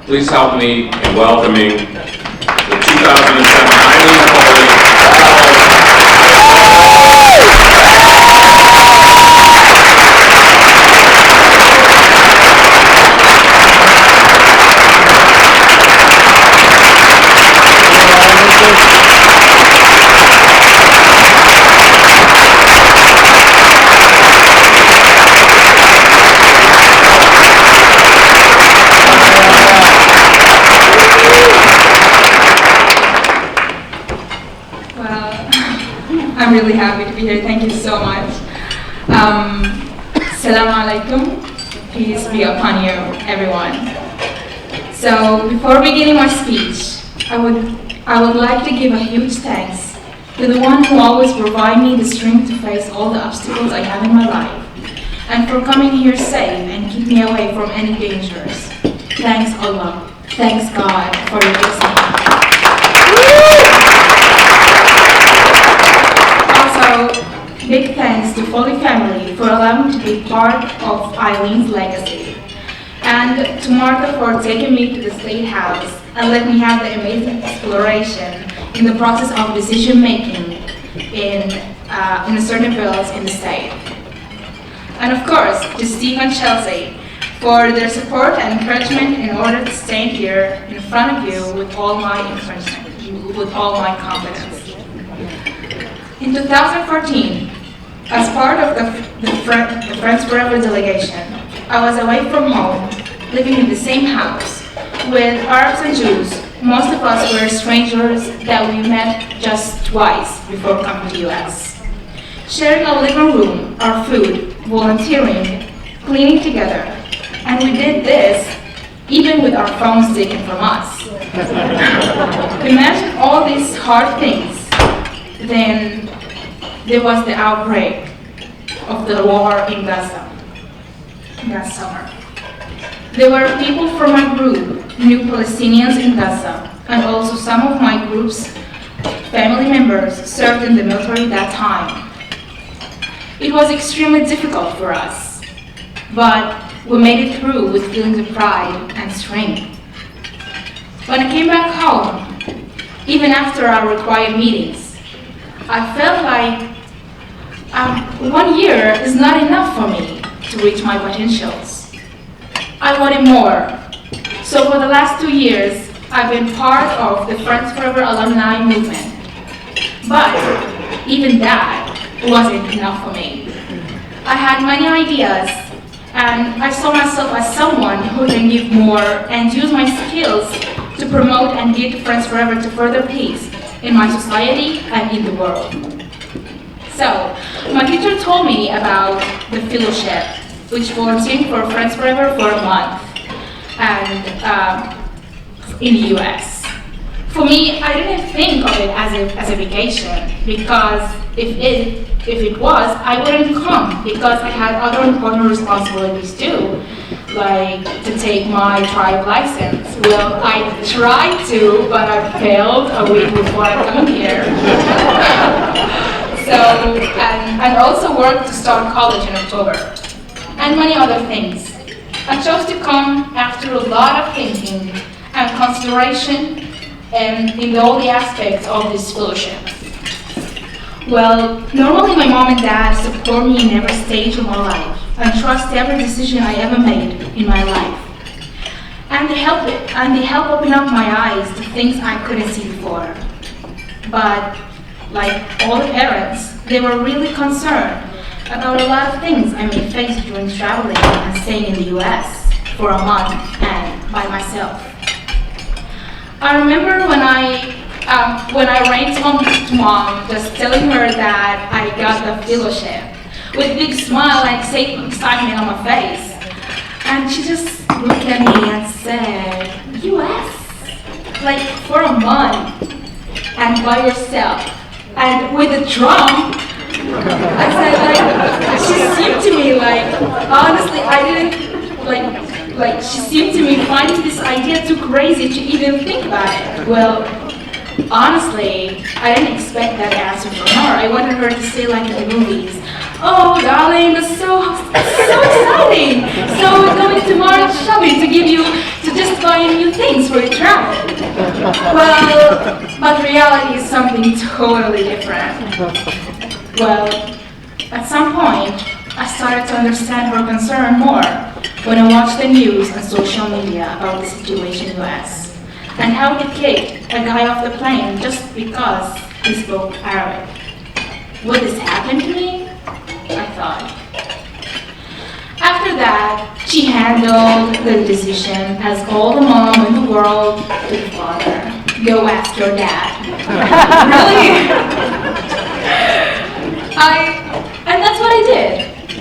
Please help me in welcoming the 2007 Eileen I'm really happy to be here. Thank you so much. Assalamu alaikum. Peace be upon you, everyone. So before beginning my speech, I would like to give a huge thanks to the one who always provides me the strength to face all the obstacles I have in my life, and for coming here safe and keep me away from any dangers. Thanks Allah. Thanks God for your blessing. Big thanks to Foley family for allowing me to be part of Eileen's legacy, and to Martha for taking me to the State House and let me have the amazing exploration in the process of decision making in certain bills in the state. And of course, to Steve and Chelsea for their support and encouragement in order to stand here in front of you with all my encouragement, with all my confidence. In 2014, as part of the Friends Forever delegation, I was away from home, living in the same house with Arabs and Jews. Most of us were strangers that we met just twice before coming to the US. Sharing a living room, our food, volunteering, cleaning together, and we did this even with our phones taken from us. Imagine all these hard things. Then there was the outbreak of the war in Gaza that summer. There were people from my group, new Palestinians in Gaza, and also some of my group's family members served in the military that time. It was extremely difficult for us, but we made it through with feelings of pride and strength. When I came back home, even after our required meetings, I felt like 1 year is not enough for me to reach my potentials. I wanted more. So for the last 2 years, I've been part of the Friends Forever alumni movement. But even that wasn't enough for me. I had many ideas, and I saw myself as someone who can give more and use my skills to promote and get Friends Forever to further peace in my society and in the world. So, my teacher told me about the fellowship, which volunteering for Friends Forever for a month, and in the US. For me, I didn't think of it as a vacation, because if it was, I wouldn't come, because I had other important responsibilities too, like to take my tribe license. Well, I tried to, but I failed a week before I come here. So, and also work to start college in October, and many other things. I chose to come after a lot of thinking and consideration in all the aspects of this fellowship. Well, normally my mom and dad support me in every stage of my life and trust every decision I ever made in my life. And they help open up my eyes to things I couldn't see before. But like all parents, they were really concerned about a lot of things I may face during traveling and staying in the US for a month and by myself. I remember when I ran to mom, just telling her that I got the fellowship, with a big smile and excitement on my face. And she just looked at me and said, US? Like for a month and by yourself and with a drum? I said, like, she seemed to me like, honestly, I didn't, like she seemed to me finding this idea too crazy to even think about it. Well, honestly, I didn't expect that answer from her. I wanted her to say like in the movies, oh darling, that's so exciting. So we're going tomorrow shopping to just buying new things for your travel. Well, but reality is something totally different. Well, at some point, I started to understand her concern more when I watched the news and social media about the situation in the US and how they kicked a guy off the plane just because he spoke Arabic. Would this happen to me? I thought. After that, she handled the decision as all the mom in the world to the father. Go ask your dad. Really? And that's what I did.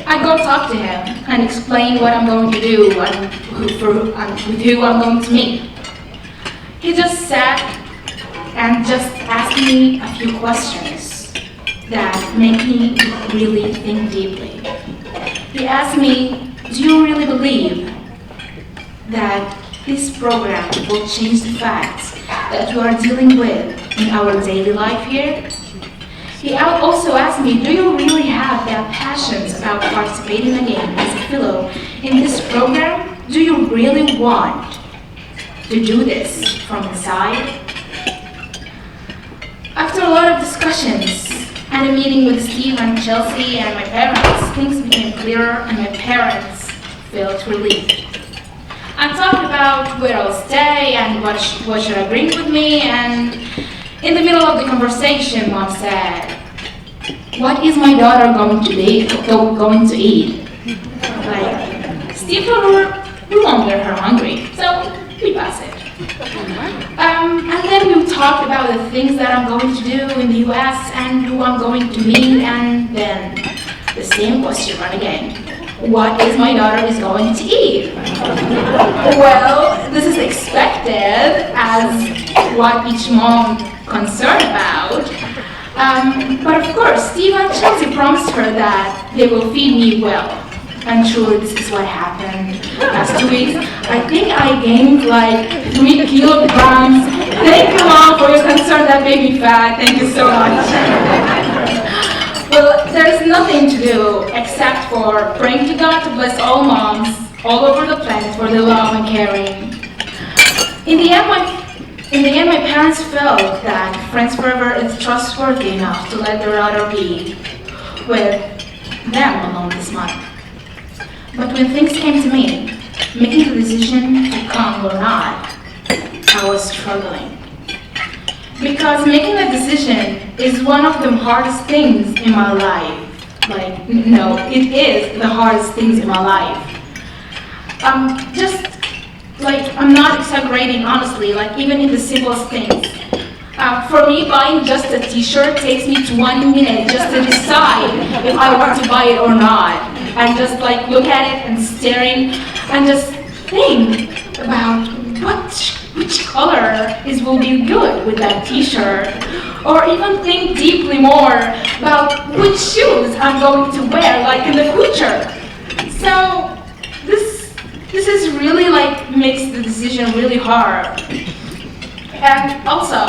I go talk to him and explain what I'm going to do and with who I'm going to meet. He just sat and just asked me a few questions that make me really think deeply. He asked me, do you really believe that this program will change the facts that we are dealing with in our daily life here? He also asked me, do you really have that passion about participating again as a fellow in this program? Do you really want to do this from inside? After a lot of discussions and a meeting with Steve and Chelsea and my parents, things became clearer and my parents felt relieved. I talked about where I'll stay and what should I bring with me, and in the middle of the conversation, Mom said, what is my daughter going to eat? Like, Steve told her, we won't get her hungry, so we pass it. And then we talked about the things that I'm going to do in the US and who I'm going to meet, and then the same question ran again. What is my daughter is going to eat? Well, this is expected as what each mom concerned about. But of course, Steve and Chelsea promised her that they will feed me well. And sure, this is what happened. Last 2 weeks, I think I gained like 3 kilograms. Thank you, Mom, for your concern that made me fat. Thank you so much. Well, there's nothing to do except for praying to God to bless all moms all over the planet for their love and caring. In the end, my parents felt that Friends Forever is trustworthy enough to let their daughter be with them alone this month. But when things came to me, making the decision to come or not, I was struggling. Because making a decision is one of the hardest things in my life. Like, no, it is the hardest things in my life. I'm not exaggerating, honestly, like even in the simplest things. For me, buying just a t-shirt takes me 20 minutes just to decide if I want to buy it or not. And just like look at it and staring and just think about which color will be good with that t-shirt. Or even think deeply more about which shoes I'm going to wear, like in the future. So this is really like makes the decision really hard. And also,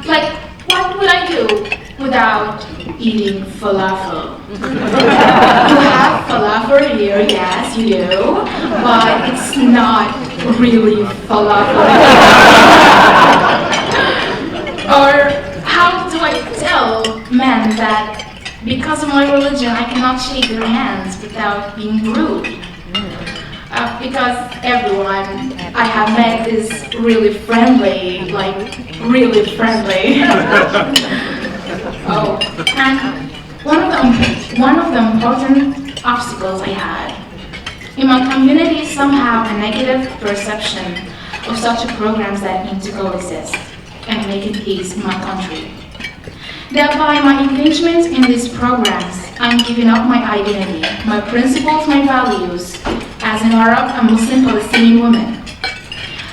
like what would I do without eating falafel? You have falafel here, yes you do, but it's not really falafel. Or how do I tell men that because of my religion I cannot shake their hands without being rude? Because everyone I have met is really friendly, like really friendly. Oh, and one of the important obstacles I had in my community is somehow a negative perception of such programs that need to coexist and make it peace in my country. That by my engagement in these programs, I'm giving up my identity, my principles, my values as an Arab and Muslim Palestinian woman.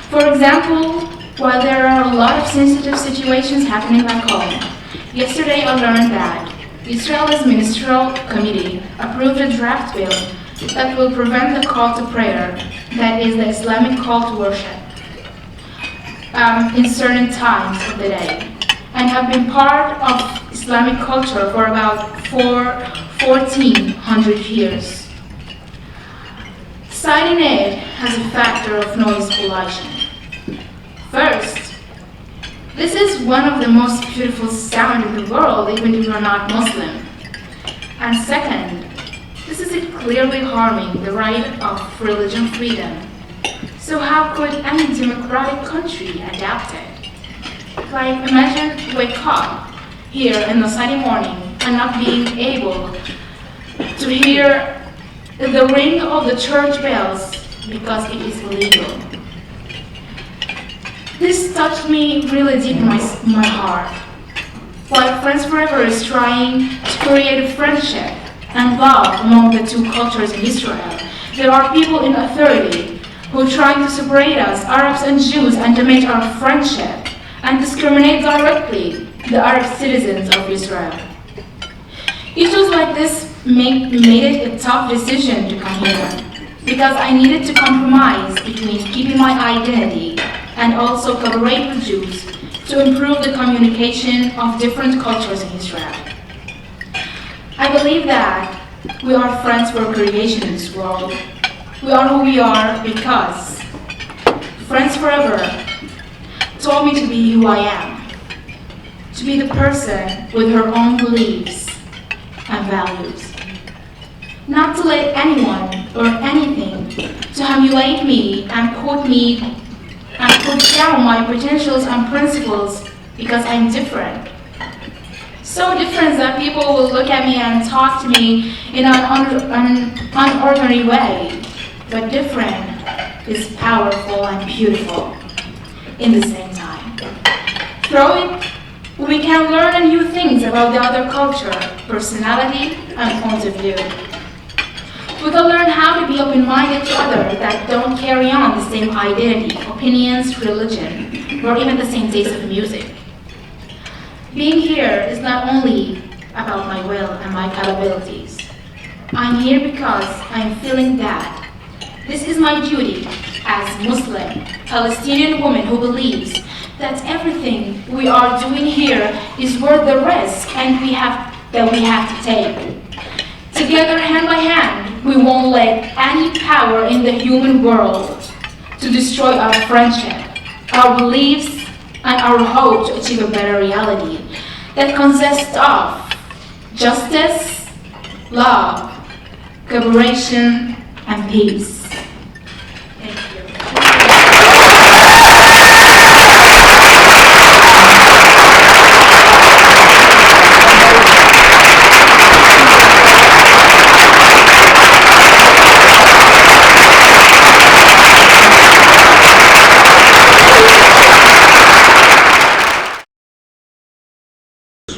For example, while there are a lot of sensitive situations happening back home, yesterday I learned that Israel's Ministerial Committee approved a draft bill that will prevent the call to prayer, that is the Islamic call to worship, in certain times of the day, and have been part of Islamic culture for about 1400 years. citing it as a factor of noise pollution. First, this is one of the most beautiful sounds in the world, even if you're not Muslim. And second, this is clearly harming the right of religion freedom. So how could any democratic country adapt it? Like, imagine wake up here in the sunny morning and not being able to hear the ring of the church bells because it is illegal. This touched me really deep in my heart. While Friends Forever is trying to create a friendship and love among the two cultures in Israel, there are people in authority who are trying to separate us, Arabs and Jews, and damage our friendship and discriminate directly the Arab citizens of Israel. Issues like this made it a tough decision to come here, because I needed to compromise between keeping my identity and also collaborate with Jews to improve the communication of different cultures in Israel. I believe that we are friends for creation in this world. We are who we are because Friends Forever told me to be who I am, to be the person with her own beliefs and values. Not to let anyone or anything to humiliate me and put down my potentials and principles because I'm different. So different that people will look at me and talk to me in an unordinary way. But different is powerful and beautiful in the same time. Through it, we can learn new things about the other culture, personality, and point of view. We can learn how to be open-minded to others that don't carry on the same identity, opinions, religion, or even the same taste of music. Being here is not only about my will and my capabilities. I'm here because I'm feeling that this is my duty as Muslim, Palestinian woman who believes that everything we are doing here is worth the risk and we have to take. Together, hand by hand, we won't let any power in the human world to destroy our friendship, our beliefs, and our hope to achieve a better reality that consists of justice, love, cooperation, and peace.